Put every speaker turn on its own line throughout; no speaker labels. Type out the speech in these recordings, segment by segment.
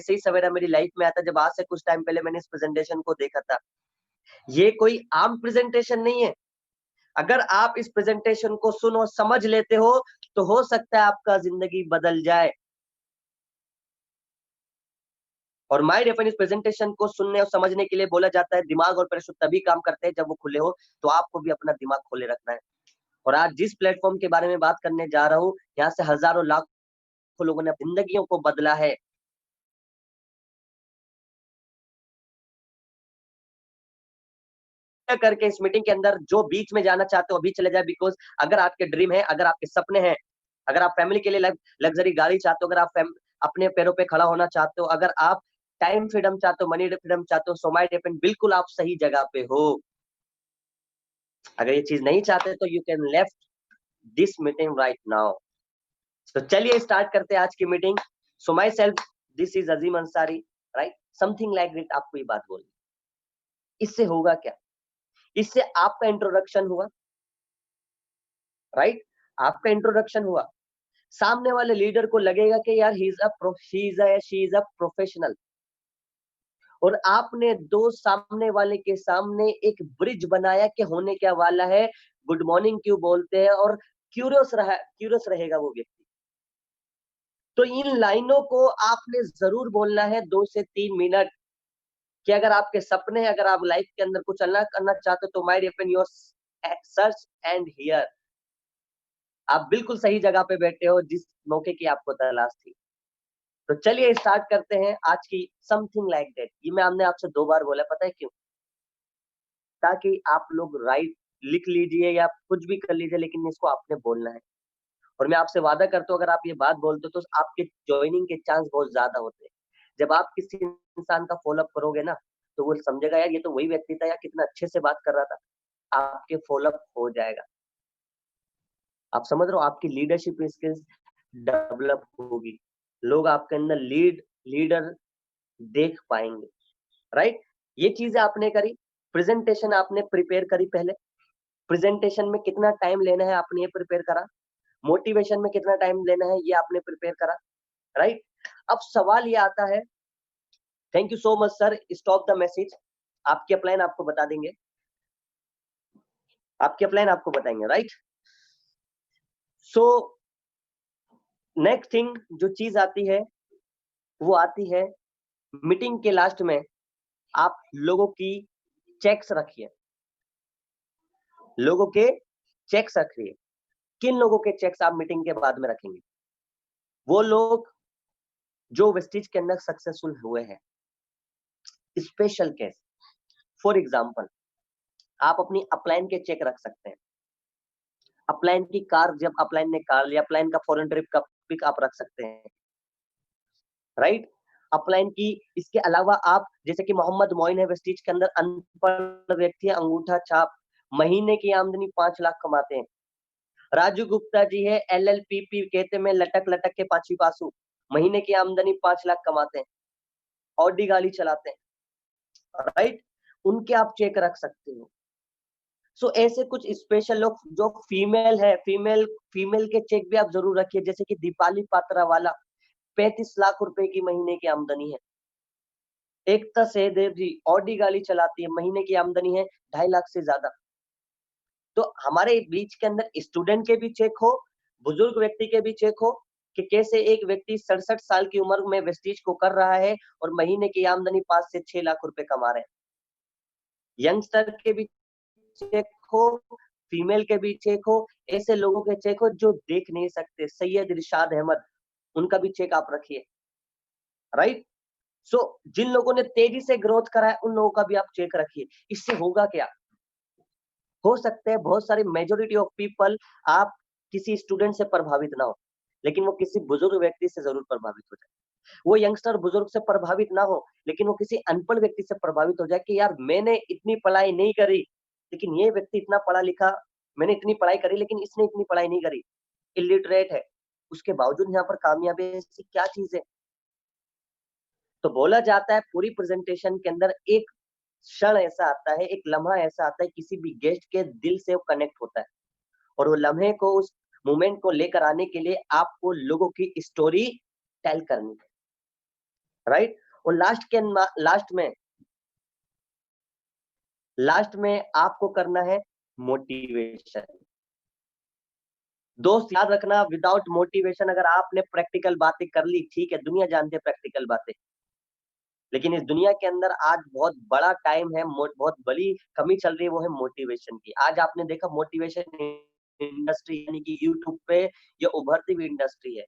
ऐसे ही सवेरा मेरी लाइफ में आता जब आज से कुछ टाइम पहले मैंने इस प्रेजेंटेशन को देखा था। ये कोई आम प्रेजेंटेशन नहीं है। अगर आप इस प्रेजेंटेशन को सुन और समझ लेते हो हो सकता है आपका जिंदगी बदल जाए। और माय डियर फ्रेंड, इस प्रेजेंटेशन को सुनने और समझने के लिए बोला जाता है दिमाग और पैराशूट तभी काम करते हैं जब वो खुले हो। तो आपको भी अपना दिमाग खोले रखना है। और आज जिस प्लेटफॉर्म के बारे में बात करने जा रहा हूँ, यहाँ से हजारों लाखों लोगों ने अपनी जिंदगियों को बदला है। करके इस मीटिंग के अंदर जो बीच में जाना चाहते हो अभी चले जाए, बिकॉज अगर आपके ड्रीम है, अगर आपके सपने हैं, अगर आप फैमिली के लिए लग्जरी गाड़ी चाहते हो, अगर आप अपने पैरों पे खड़ा होना चाहते हो, अगर आप टाइम फ्रीडम चाहते हो, मनी फ्रीडम चाहते हो, सो माय डिपेंड बिल्कुल आप सही जगह पे हो। अगर ये चीज नहीं चाहते तो you can left this meeting right now. तो चलिए स्टार्ट करते हैं आज की meeting. So myself, this is Azeem Ansari, right. Something like that, आपको ये बात बोलनी। इससे होगा क्या? इससे आपका इंट्रोडक्शन हुआ, राइट। आपका इंट्रोडक्शन हुआ, सामने वाले लीडर को लगेगा कि यार ही इज अ प्रोफेशनल। और आपने दो सामने वाले के सामने एक ब्रिज बनाया कि होने क्या वाला है, गुड मॉर्निंग क्यों बोलते हैं, और क्यूरियस रहेगा वो व्यक्ति। तो इन लाइनों को आपने जरूर बोलना है 2 से 3 मिनट, कि अगर आपके सपने हैं, अगर आप लाइफ के अंदर कुछ अलग करना चाहते हो, तो my dear your search end here, आप बिल्कुल सही जगह पे बैठे हो जिस मौके की आपको तलाश थी। तो चलिए स्टार्ट करते हैं आज की समथिंग लाइक दैट। ये मैं हमने आपसे 2 बार बोला, पता है क्यों? ताकि आप लोग राइट लिख लीजिए या कुछ भी कर लीजिए, लेकिन इसको आपने बोलना है। और मैं आपसे वादा करता हूँ, अगर आप ये बात बोलते हो तो आपके ज्वाइनिंग के चांस बहुत ज्यादा होते हैं। जब आप किसी इंसान का फॉलोअप करोगे ना, तो वो समझेगा यार ये तो वही व्यक्ति था, यार कितना अच्छे से बात कर रहा था, आपके फॉलोअप हो जाएगा। आप समझ रहे हो, आपकी लीडरशिप स्किल्स डेवलप होगी, लोग आपके अंदर लीडर देख पाएंगे, राइट। ये चीजें आपने करी, प्रेजेंटेशन आपने प्रिपेयर करी पहले, प्रेजेंटेशन में कितना टाइम लेना है आपने ये प्रिपेयर करा, मोटिवेशन में कितना टाइम लेना है ये आपने प्रिपेयर करा, राइट। अब सवाल ये आता है, thank you so much sir, stop the message. आपकी अपलाइन आपको बता देंगे, आपकी अपलाइन आपको बताएंगे, राइट। सो नेक्स्ट थिंग जो चीज आती है वो आती है मीटिंग के लास्ट में आप लोगों की चेक्स रखिए, लोगों के चेक्स रखिए। किन लोगों के चेक्स आप मीटिंग के बाद में रखेंगे? वो लोग जो वेस्टिज के अंदर सक्सेसफुल हुए हैं, स्पेशल केस। फॉर एग्जांपल, आप अपनी अपलाइन के चेक रख सकते हैं। अपलाइन की कार, जब अपलाइन ने कार लिया, अपलाइन का फॉरेन ट्रिप का पिक आप रख सकते हैं, राइट। अपलाइन की, इसके अलावा आप जैसे कि मोहम्मद मोइन है वेस्टिज के अंदर, अनपढ़ व्यक्ति है, अंगूठा छाप, महीने की आमदनी 5 लाख कमाते हैं। राजू गुप्ता जी है, LLPP कहते में लटक लटक के पाछी पासू, महीने की आमदनी 5 लाख कमाते हैं, ऑडी गाड़ी चलाते हैं, राइट। उनके आप चेक रख सकते हो। सो ऐसे कुछ स्पेशल लोग जो फीमेल है, फीमेल के चेक भी आप जरूर रखिए, जैसे कि दीपाली पात्रा वाला, 35 लाख रुपए की महीने की आमदनी है। एकता सहदेव जी ऑडी गाड़ी चलाती है, महीने की आमदनी है 2.5 लाख से ज्यादा। तो हमारे बीच के अंदर स्टूडेंट के भी चेक हो, बुजुर्ग व्यक्ति के भी चेक हो, कि कैसे एक व्यक्ति 67 साल की उम्र में वेस्टीज को कर रहा है और महीने की आमदनी 5 से 6 लाख रुपए कमा रहे हैं। यंगस्टर के भी चेक हो, फीमेल के भी चेक हो, ऐसे लोगों के चेक हो जो देख नहीं सकते, सैयद इरशाद अहमद, उनका भी चेक आप रखिए, राइट। सो जिन लोगों ने तेजी से ग्रोथ करा है उन लोगों का भी आप चेक रखिए। इससे होगा क्या? हो सकते हैं बहुत सारी मेजोरिटी ऑफ पीपल आप किसी स्टूडेंट से प्रभावित ना हो, लेकिन वो किसी बुजुर्ग व्यक्ति से जरूर प्रभावित हो जाए। वो यंगस्टर बुजुर्ग से प्रभावित ना हो, लेकिन वो किसी अनपढ़ व्यक्ति से प्रभावित हो जाए कि यार मैंने इतनी पढ़ाई नहीं करी, लेकिन ये व्यक्ति इतना पढ़ा लिखा, मैंने इतनी पढ़ाई करी लेकिन इसने इतनी पढ़ाई नहीं करी, इलिटरेट है, उसके बावजूद यहाँ पर कामयाबी, ऐसी क्या चीज है? तो बोला जाता है पूरी प्रेजेंटेशन के अंदर एक क्षण ऐसा आता है, एक लम्हा ऐसा आता है, किसी भी गेस्ट के दिल से वो कनेक्ट होता है, और वो लम्हे को, उस मोमेंट को लेकर आने के लिए आपको लोगों की स्टोरी टेल करनी है। राइट। और लास्ट में आपको करना है मोटिवेशन। दोस्त याद रखना, विदाउट मोटिवेशन अगर आपने प्रैक्टिकल बातें कर ली, ठीक है, दुनिया जानती है प्रैक्टिकल बातें, लेकिन इस दुनिया के अंदर आज बहुत बड़ा टाइम है, बहुत बड़ी कमी चल रही है, वो है मोटिवेशन की। आज आपने देखा मोटिवेशन इंडस्ट्री यानी कि यूट्यूब पे ये उभरती हुई इंडस्ट्री है।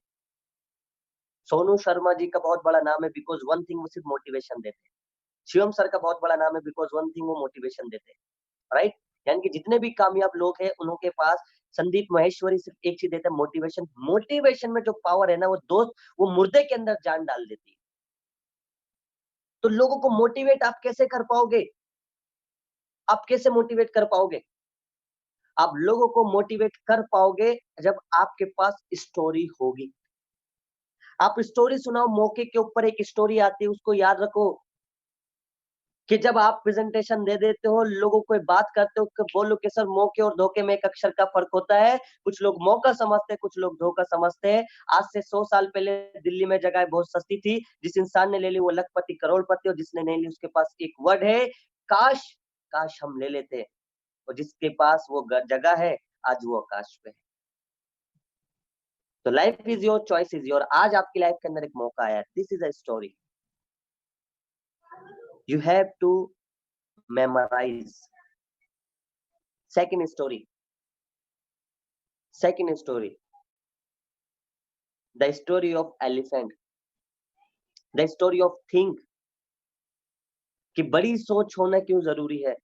सोनू शर्मा जी का बहुत बड़ा नाम है, बिकॉज वन थिंग वो सिर्फ मोटिवेशन देते हैं। शिवम सर का बहुत बड़ा नाम है, बिकॉज वन थिंग वो मोटिवेशन देते हैं, राइट। यानी कि जितने भी कामयाब लोग हैं उनके पास संदीप महेश्वरी सिर्फ एक चीज देता है, मोटिवेशन। मोटिवेशन में जो पावर है ना, वो दोस्त वो मुर्दे के अंदर जान डाल देती है। तो लोगों को मोटिवेट आप कैसे कर पाओगे? आप कैसे मोटिवेट कर पाओगे? आप लोगों को मोटिवेट कर पाओगे जब आपके पास स्टोरी होगी। आप स्टोरी सुनाओ, मौके के ऊपर एक स्टोरी आती है, उसको याद रखो कि जब आप प्रेजेंटेशन दे देते हो, लोगों को बात करते हो, बोलो कि सर मौके और धोखे में एक अक्षर का फर्क होता है। कुछ लोग मौका समझते हैं, कुछ लोग धोखा समझते हैं। आज से 100 साल पहले दिल्ली में जगह बहुत सस्ती थी, जिस इंसान ने ले ली वो लखपति करोड़पति, और जिसने नहीं ली उसके पास एक वर्ड है, काश। काश हम ले लेते, और जिसके पास वो जगह है आज वो आकाश पे है। तो life is your, choice is your. आज आपकी लाइफ के अंदर एक मौका आया, this is a story, you have to memorise. Second story, the story of elephant, the story of think, कि बड़ी सोच होना क्यों जरूरी है।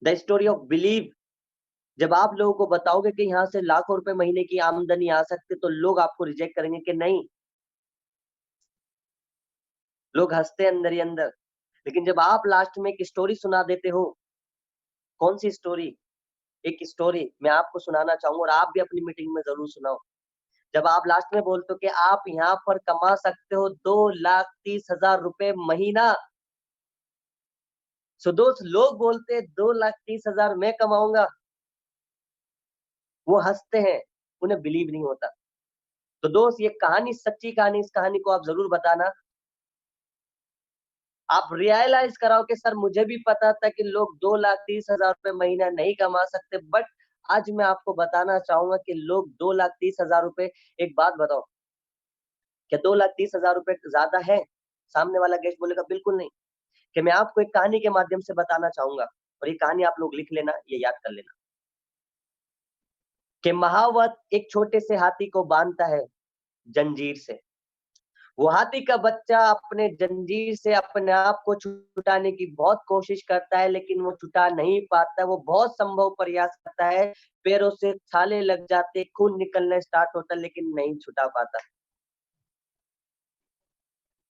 द स्टोरी ऑफ बिलीव, जब आप लोगों को बताओगे कि यहाँ से लाखों रुपए महीने की आमदनी आ सकती, तो लोग आपको रिजेक्ट करेंगे कि नहीं, लोग हंसते अंदर ही अंदर। लेकिन जब आप लास्ट में एक स्टोरी सुना देते हो, कौन सी स्टोरी? एक स्टोरी मैं आपको सुनाना चाहूंगा, और आप भी अपनी मीटिंग में जरूर सुनाओ। जब आप लास्ट में बोलते हो कि आप यहाँ पर कमा सकते हो 2,30,000 रुपए महीना, सो दोस्त लोग बोलते 2,30,000 मैं कमाऊंगा, वो हंसते हैं, उन्हें बिलीव नहीं होता। तो दोस्त ये कहानी सच्ची कहानी, इस कहानी को आप जरूर बताना। आप रियलाइज कराओ कि सर मुझे भी पता था कि लोग 2,30,000 रुपए महीना नहीं कमा सकते, बट आज मैं आपको बताना चाहूंगा कि लोग 2,30,000 रुपए। एक बात बताओ, क्या 2,30,000 रुपए ज्यादा है? सामने वाला गेस्ट बोलेगा बिल्कुल नहीं। कि मैं आपको एक कहानी के माध्यम से बताना चाहूंगा, और ये कहानी आप लोग लिख लेना, ये याद कर लेना, कि महावत एक छोटे से हाथी को बांधता है जंजीर से। वो हाथी का बच्चा अपने जंजीर से अपने आप को छुटाने की बहुत कोशिश करता है, लेकिन वो छुटा नहीं पाता। वो बहुत संभव प्रयास करता है, पैरों से छाले लग जाते, खून निकलने स्टार्ट होता, लेकिन नहीं छुटा पाता।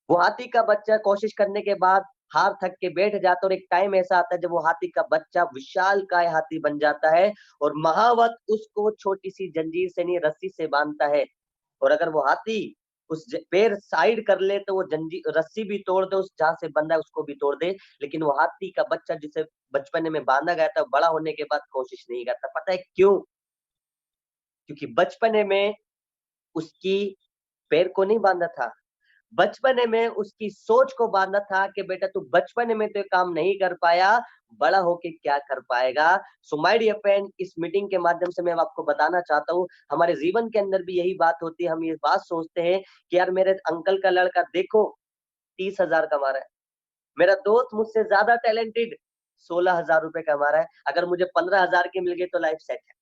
वो हाथी का बच्चा कोशिश करने के बाद हार थक के बैठ जाता, और एक टाइम ऐसा आता है जब वो हाथी का बच्चा विशालकाय हाथी बन जाता है, और महावत उसको छोटी सी जंजीर से नहीं, रस्सी से बांधता है। और अगर वो हाथी पैर साइड कर ले, तो वो जंजीर रस्सी भी तोड़ दे, उस जहां से बंधा है उसको भी तोड़ दे। लेकिन वो हाथी का बच्चा जिसे बचपन में बांधा गया था, बड़ा होने के बाद कोशिश नहीं करता। पता है क्यों? क्योंकि बचपने में उसकी पैर को नहीं बांधा था, बचपने में उसकी सोच को बांधा था कि बेटा तू बचपने में तो ये काम नहीं कर पाया, बड़ा होके क्या कर पाएगा। सो माय डियर फ्रेंड, इस मीटिंग के माध्यम से मैं आपको बताना चाहता हूँ, हमारे जीवन के अंदर भी यही बात होती है। हम ये बात सोचते हैं कि यार मेरे अंकल का लड़का देखो 30,000 कमा रहा है, मेरा दोस्त मुझसे ज्यादा टैलेंटेड 16,000 रुपए कमा रहा है, अगर मुझे 15,000 के मिल गए तो लाइफ सेट है।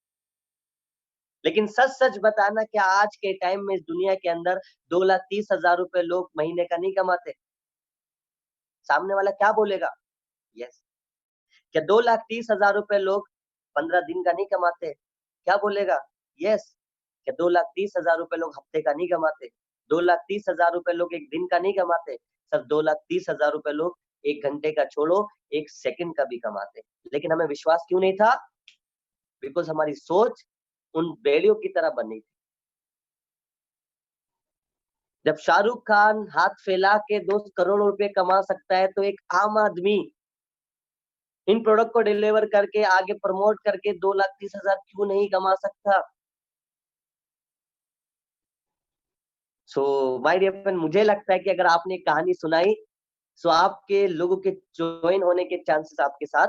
लेकिन सच सच बताना, क्या आज के टाइम में इस दुनिया के अंदर 2,30,000 रुपए लोग महीने का नहीं कमाते? सामने वाला क्या बोलेगा? यस। क्या 2,30,000 रुपए लोग 15 दिन का नहीं कमाते? क्या बोलेगा? यस। क्या 2,30,000 रुपए लोग हफ्ते का नहीं कमाते? 2,30,000 रुपए लोग एक दिन का नहीं कमाते? सर 2,30,000 रुपए लोग 1 घंटे का छोड़ो, 1 सेकंड का भी कमाते। लेकिन हमें विश्वास क्यों नहीं था? बिकॉज हमारी सोच उन बेड़ियों की तरह बनी थी। जब शाहरुख खान हाथ फैला के 2 करोड़ रुपए कमा सकता है, तो एक आम आदमी इन प्रोडक्ट को डिलीवर करके आगे प्रमोट करके 2,30,000 क्यों नहीं कमा सकता? सो माय डियर फ्रेंड, मुझे लगता है कि अगर आपने कहानी सुनाई सो आपके लोगों के ज्वाइन होने के चांसेस आपके साथ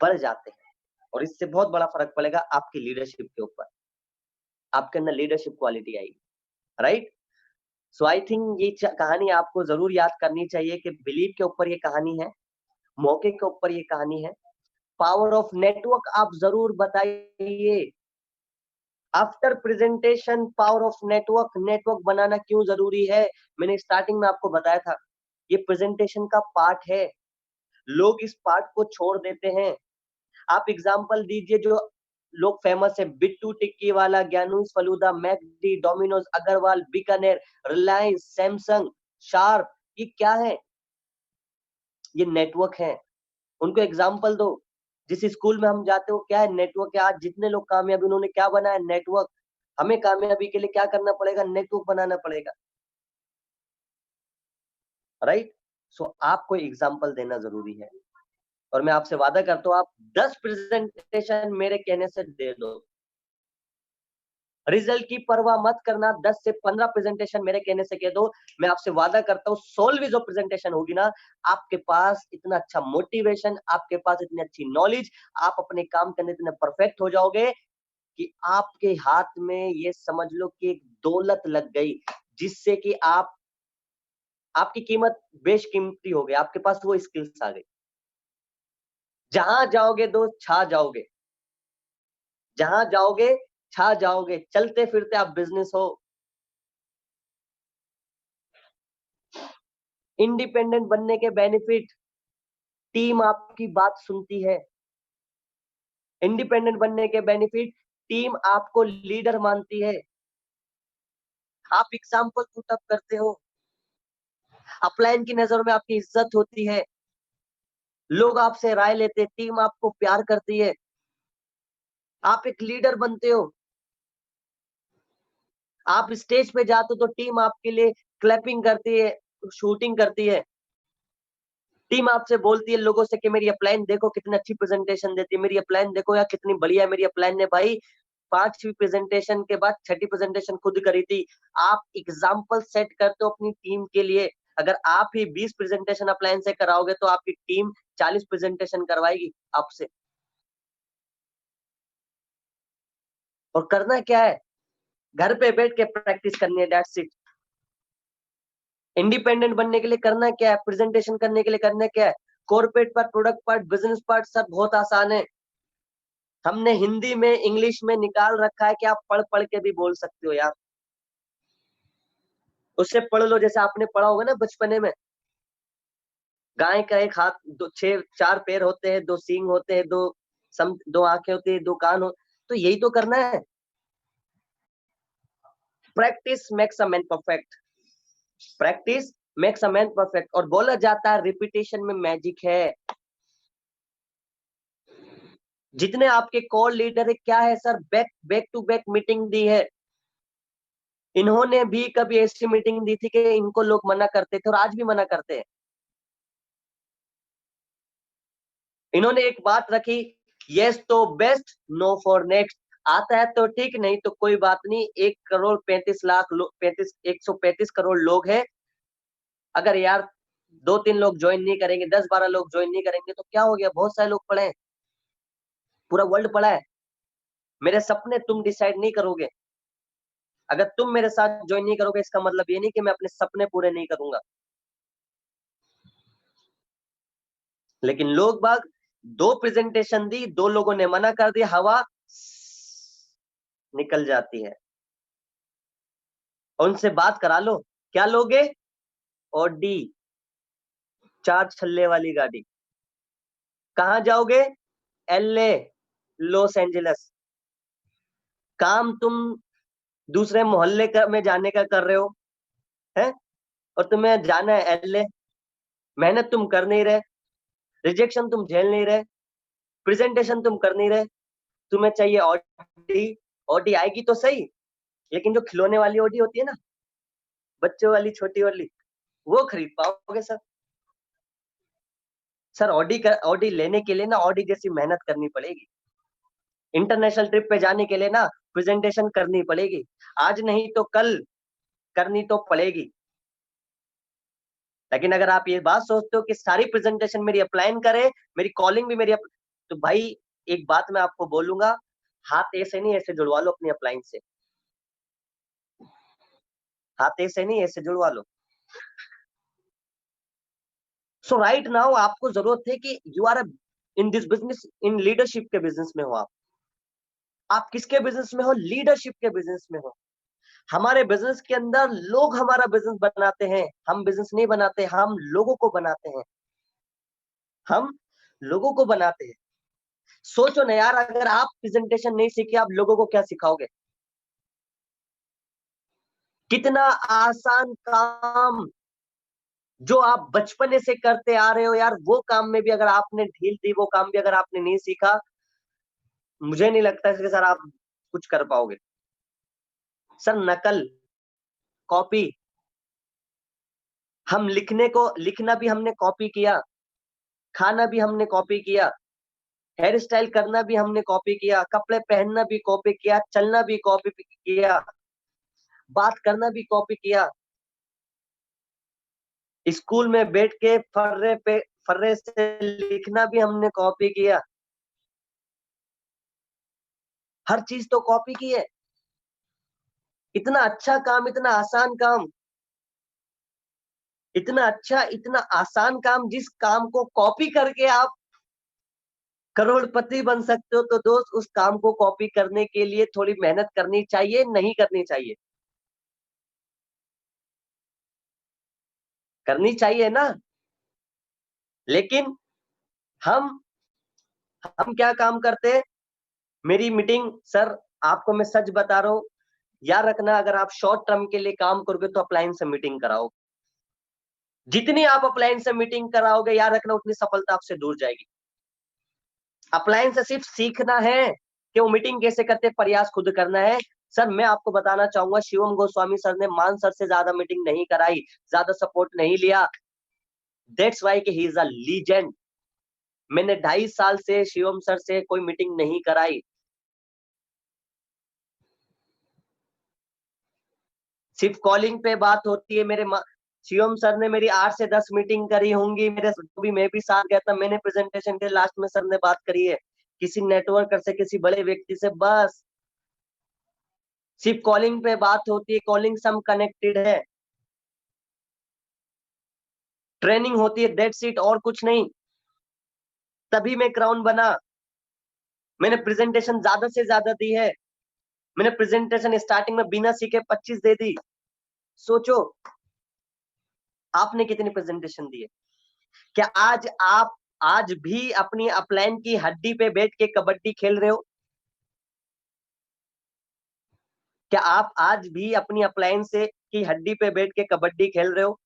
बढ़ जाते हैं और इससे बहुत बड़ा फर्क पड़ेगा आपकी लीडरशिप के ऊपर। आपके अंदर लीडरशिप क्वालिटी आएगी, राइट? सो आई थिंक ये कहानी आपको जरूर याद करनी चाहिए कि बिलीव के ऊपर ये कहानी है, मौके के ऊपर ये कहानी है। पावर ऑफ नेटवर्क आप जरूर बताइए। After presentation power off network, network बनाना क्यों जरूरी है? मैंने स्टार्टिंग में आपको बताया था, ये प्रेजेंटेशन का पार्ट है। लोग इस पार्ट को छोड़ देते हैं। आप एग्जांपल दीजिए जो लोग फेमस है, Bittu Tikki Wala, Gianis falooda, McD, Domino's, Agarwal, Bikaner, Reliance, Samsung, Sharp, ये क्या है? ये नेटवर्क है। उनको एग्जांपल दो। जिस स्कूल में हम जाते हो क्या है? नेटवर्क है। आज जितने लोग कामयाबी उन्होंने क्या बनाया? नेटवर्क। हमें कामयाबी के लिए क्या करना पड़ेगा? नेटवर्क बनाना पड़ेगा, राइट? सो आपको एग्जांपल देना जरूरी है और मैं आपसे वादा करता हूँ आप 10 प्रेजेंटेशन मेरे कहने से दे दो। रिजल्ट की परवाह मत करना, 10 से 15 प्रेजेंटेशन मेरे कहने से कह दो। मैं आपसे वादा करता हूँ 16वीं जो प्रेजेंटेशन होगी ना, आपके पास इतना अच्छा मोटिवेशन, आपके पास इतनी अच्छी नॉलेज, आप अपने काम करने इतने परफेक्ट हो जाओगे कि आपके हाथ में ये समझ लो कि एक दौलत लग गई, जिससे कि आप आपकी कीमत बेशकीमती हो गई। आपके पास वो स्किल्स आ गई, जहां जाओगे दोस्त छा जाओगे, जहां जाओगे छा जाओगे। चलते फिरते आप बिजनेस हो। इंडिपेंडेंट बनने के बेनिफिट, टीम आपकी बात सुनती है। इंडिपेंडेंट बनने के बेनिफिट, टीम आपको लीडर मानती है। आप एग्जाम्पल पुट अप करते हो, अपलाइन की नजरों में आपकी इज्जत होती है, लोग आपसे राय लेते हैं, टीम आपको प्यार करती है, आप एक लीडर बनते हो। आप स्टेज पे जाते हो तो टीम आपके लिए क्लैपिंग करती है, शूटिंग करती है। टीम आपसे बोलती है लोगों से कि मेरी अपलाइन देखो कितनी अच्छी प्रेजेंटेशन देती है, मेरी अपलाइन देखो यार कितनी बढ़िया है मेरी अपलाइन ने। भाई 5वीं प्रेजेंटेशन के बाद 6ठी प्रेजेंटेशन खुद करी थी। आप एग्जाम्पल सेट करते हो अपनी टीम के लिए। अगर आप ही 20 प्रेजेंटेशन अपलाइन से कराओगे तो आपकी टीम 40 प्रेजेंटेशन करवाएगी आपसे। और करना क्या है? घर पे बैठ के प्रैक्टिस करनी है, दैट्स इट। इंडिपेंडेंट बनने के लिए करना क्या है? प्रेजेंटेशन करने के लिए करना क्या है? Corporate part, product part, business part सब बहुत आसान है। हमने हिंदी में इंग्लिश में निकाल रखा है कि आप पढ़ पढ़ के भी बोल सकते हो यार। उससे पढ़ लो, जैसे आपने पढ़ा होगा ना बचपने में, गाय का एक हाथ, दो छह चार पैर होते हैं, दो सींग होते हैं, दो आंखें होती है, दो कान हो। तो यही तो करना है। Practice makes a man perfect. Practice makes a man perfect. और बोला जाता है रिपीटेशन में मैजिक है। जितने आपके कॉल लीडर है, क्या है sir, back back to back meeting दी है। इन्होंने भी कभी ऐसी मीटिंग दी थी कि इनको लोग मना करते थे और आज भी मना करते हैं। इन्होंने एक बात रखी, यस तो बेस्ट, नो फॉर नेक्स्ट। आता है तो ठीक, नहीं तो कोई बात नहीं। 1,35,00,000 लोग, 135 करोड़ लोग हैं। अगर यार 2-3 लोग ज्वाइन नहीं करेंगे, 10-12 लोग ज्वाइन नहीं करेंगे तो क्या हो गया? बहुत सारे लोग पढ़े हैं, पूरा वर्ल्ड पढ़ा है। मेरे सपने तुम डिसाइड नहीं करोगे। अगर तुम मेरे साथ ज्वाइन नहीं करोगे इसका मतलब ये नहीं कि मैं अपने सपने पूरे नहीं करूंगा। लेकिन लोग बाग 2 प्रेजेंटेशन दी, 2 लोगों ने मना कर दिया, हवा निकल जाती है। उनसे बात करा लो, क्या लोगे? ऑडी, 4 छल्ले वाली गाड़ी। कहां जाओगे? LA, Los Angeles. काम तुम दूसरे मोहल्ले में जाने का कर रहे हो, है? और तुम्हें जाना है एलए। मेहनत तुम कर नहीं रहे, रिजेक्शन तुम झेल नहीं रहे, प्रेजेंटेशन तुम कर नहीं रहे। तुम्हें चाहिए ऑडी। ऑडी आएगी तो सही, लेकिन जो खिलौने वाली ऑडी होती है ना, बच्चों वाली छोटी वाली, वो खरीद पाओगे सर? सर ऑडी लेने के लिए ना ऑडी जैसी मेहनत करनी पड़ेगी। इंटरनेशनल ट्रिप पे जाने के लिए ना प्रेजेंटेशन करनी पड़ेगी। आज नहीं तो कल करनी तो पड़ेगी। लेकिन अगर आप ये बात सोचते हो कि सारी प्रेजेंटेशन मेरी अपलाइन करे, मेरी कॉलिंग भी मेरी तो भाई एक बात मैं आपको बोलूंगा, हाथ ऐसे नहीं ऐसे जुड़वा लो अपनी अपलाइन से, हाथ ऐसे नहीं ऐसे जुड़वा लो। सो राइट नाउ आपको जरूरत है कि you are in this business, in leadership के बिजनेस में हो आप किसके बिजनेस में हो? लीडरशिप के बिजनेस में हो। हमारे बिजनेस के अंदर लोग हमारा बिजनेस बनाते हैं, हम बिजनेस नहीं बनाते, हम लोगों को बनाते हैं, हम लोगों को बनाते हैं। सोचो ना यार, अगर आप प्रेजेंटेशन नहीं सीखे, आप लोगों को क्या सिखाओगे? कितना आसान काम जो आप बचपने से करते आ रहे हो यार, वो काम में भी अगर आपने ढील दी, वो काम भी अगर आपने नहीं सीखा, मुझे नहीं लगता है सर आप कुछ कर पाओगे। सर नकल, कॉपी, हम लिखना भी हमने कॉपी किया, खाना भी हमने कॉपी किया, हेयर स्टाइल करना भी हमने कॉपी किया, कपड़े पहनना भी कॉपी किया, चलना भी कॉपी किया, बात करना भी कॉपी किया, स्कूल में बैठ के फर्रे से लिखना भी हमने कॉपी किया, हर चीज तो कॉपी की है। इतना अच्छा काम, इतना आसान काम, इतना अच्छा, इतना आसान काम, जिस काम को कॉपी करके आप करोड़पति बन सकते हो, तो दोस्त उस काम को कॉपी करने के लिए थोड़ी मेहनत करनी चाहिए, नहीं करनी चाहिए? करनी चाहिए ना। लेकिन हम हम क्या काम करते हैं? मेरी मीटिंग सर, आपको मैं सच बता रहा हूं, याद रखना, अगर आप शॉर्ट टर्म के लिए काम करोगे तो अपलाइन से मीटिंग कराओ। जितनी आप अपलाइन से मीटिंग कराओगे, याद रखना, उतनी सफलता आपसे दूर जाएगी। अपलाइन से सिर्फ सीखना है कि वो मीटिंग कैसे करते, प्रयास खुद करना है। सर मैं आपको बताना चाहूंगा, शिवम गोस्वामी सर ने मान सर से ज्यादा मीटिंग नहीं कराई, ज्यादा सपोर्ट नहीं लिया। दैट्स वाई कि ही इज अ लीजेंड। मैंने 2.5 साल से शिवम सर से कोई मीटिंग नहीं कराई। सिर्फ कॉलिंग पे बात होती है। शिवम सर ने मेरी 8 से 10 मीटिंग करी होंगी, मेरे भी मैं भी साथ गया था, मैंने प्रेजेंटेशन के लास्ट में सर ने बात करी है किसी नेटवर्कर से, किसी बड़े व्यक्ति से, बस सिर्फ कॉलिंग पे बात होती है, कॉलिंग से हम कनेक्टेड है, ट्रेनिंग होती है, दैट्स इट, और कुछ नहीं। तभी मैं क्राउन बना। मैंने प्रेजेंटेशन ज्यादा से ज्यादा दी है। मैंने प्रेजेंटेशन स्टार्टिंग में बिना सीखे 25 दे दी। सोचो आपने कितनी प्रेजेंटेशन दी है। क्या आप आज भी अपनी अपलाइन की हड्डी पे बैठ के कबड्डी खेल रहे हो? क्या आप आज भी अपनी अपलाइन से की हड्डी पे बैठ के कबड्डी खेल रहे हो?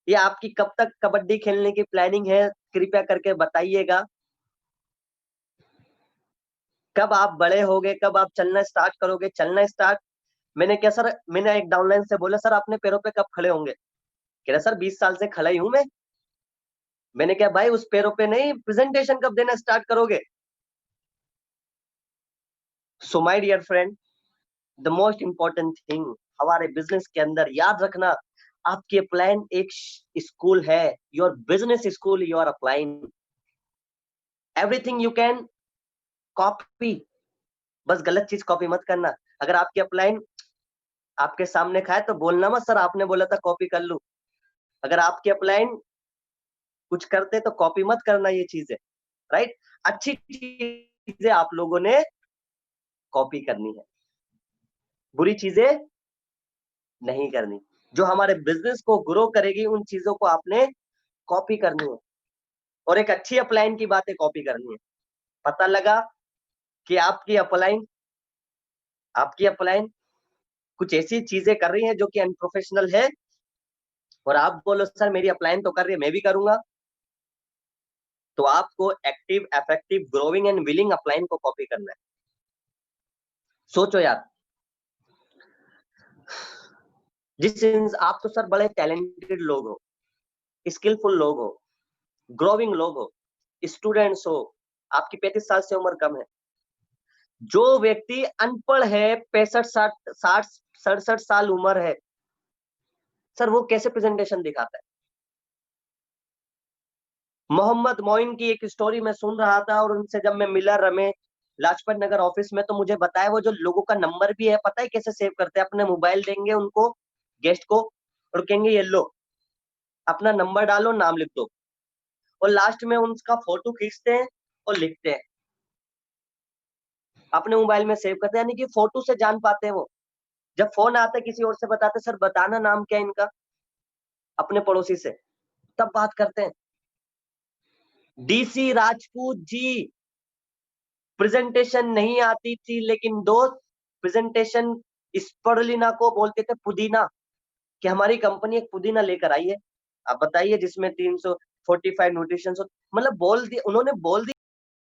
या आपकी कब तक कबड्डी खेलने की प्लानिंग है? कृपया करके बताइएगा। कब आप बड़े होगे, कब आप चलना स्टार्ट करोगे? चलना स्टार्ट मैंने क्या सर, मैंने एक डाउनलाइन से बोला, सर अपने पैरों पे कब खड़े होंगे? कह रहा सर 20 साल से खड़ा ही हूं मैं। मैंने क्या भाई, उस पैरों पे नहीं, प्रेजेंटेशन कब देना स्टार्ट करोगे? So my dear friend, the most important thing हमारे बिजनेस के अंदर याद रखना, आपकी अपलाइन एक स्कूल है, your business school, your upline, everything you can copy, बस गलत चीज कॉपी मत करना। अगर आपकी अपलाइन आपके सामने खाए तो बोलना मत सर आपने बोला था कॉपी कर लूं। अगर आपकी अपलाइन कुछ करते तो कॉपी मत करना ये चीजें, राइट? अच्छी चीजें आप लोगों ने कॉपी करनी है, बुरी चीजें नहीं करनी। जो हमारे बिजनेस को ग्रो करेगी, उन चीजों को आपने कॉपी करनी है, और एक अच्छी अपलाइन की बातें कॉपी करनी है। पता लगा कि आपकी अपलाइन कुछ ऐसी चीजें कर रही है जो कि अनप्रोफेशनल है, और आप बोलो सर मेरी अपलाइन तो कर रही है, मैं भी करूंगा, तो आपको active, effective, growing and willing upline को कॉपी करना है। सोचो यार, आप तो सर बड़े टैलेंटेड लोग हो, स्किलफुल लोग हो, ग्रोइंग लोग हो, स्टूडेंट्स हो, आपकी 35 साल से उम्र कम है। जो व्यक्ति अनपढ़ है, 65 60 60 67 साल उम्र है, सर वो कैसे प्रेजेंटेशन दिखाता है? मोहम्मद मोइन की एक स्टोरी मैं सुन रहा था और उनसे जब मैं मिला रमे लाजपत नगर ऑफिस में, तो मुझे बताया वो जो लोगों का नंबर भी है, पता है कैसे सेव करते हैं? अपने मोबाइल देंगे उनको, गेस्ट को, और कहेंगे ये लो, अपना नंबर डालो, नाम लिख दो, और लास्ट में उनका फोटो खींचते हैं और लिखते हैं, अपने मोबाइल में सेव करते हैं, यानी कि फोटो से जान पाते हैं वो। जब फोन आता है किसी और से, बताते सर बताना नाम क्या है इनका, अपने पड़ोसी से, तब बात करते हैं। डीसी राजपूत जी, प्रेजेंटेशन नहीं आती थी, लेकिन दोस्त प्रेजेंटेशन स्पर्लिना को बोलते थे पुदीना, कि हमारी कंपनी एक पुदीना लेकर आई है, आप बताइए, जिसमें 345 न्यूट्रिशन, मतलब बोल दिया उन्होंने, बोल दिया